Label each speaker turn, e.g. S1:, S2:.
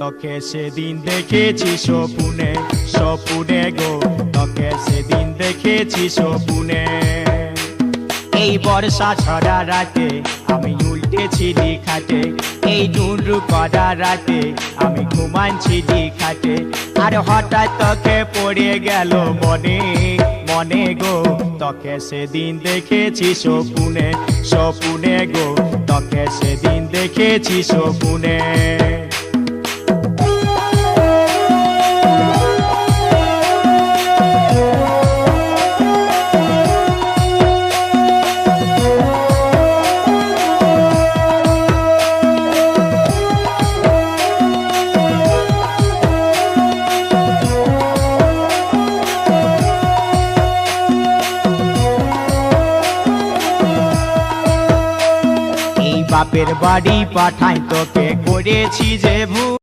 S1: তোকে সেদিন দেখেছি স্বপ্নে স্বপ্নে গো, তোকে সেদিন দেখেছি স্বপ্নে। এই বর্ষা ছড়া রাতে আমি উল্টেছিলি খাটে, এই ডুন্ডু করা রাতে আমি ঘুমাচ্ছিলি খাটে। আর হঠাৎ তোকে পড়ে গেল মনে মনে গো, তোকে সেদিন দেখেছি স্বপ্নে স্বপ্নে গো, তোকে সেদিন দেখেছি স্বপ্নে। বাপের বাড়ি পাঠাই তোকে করেছি যে ভুল,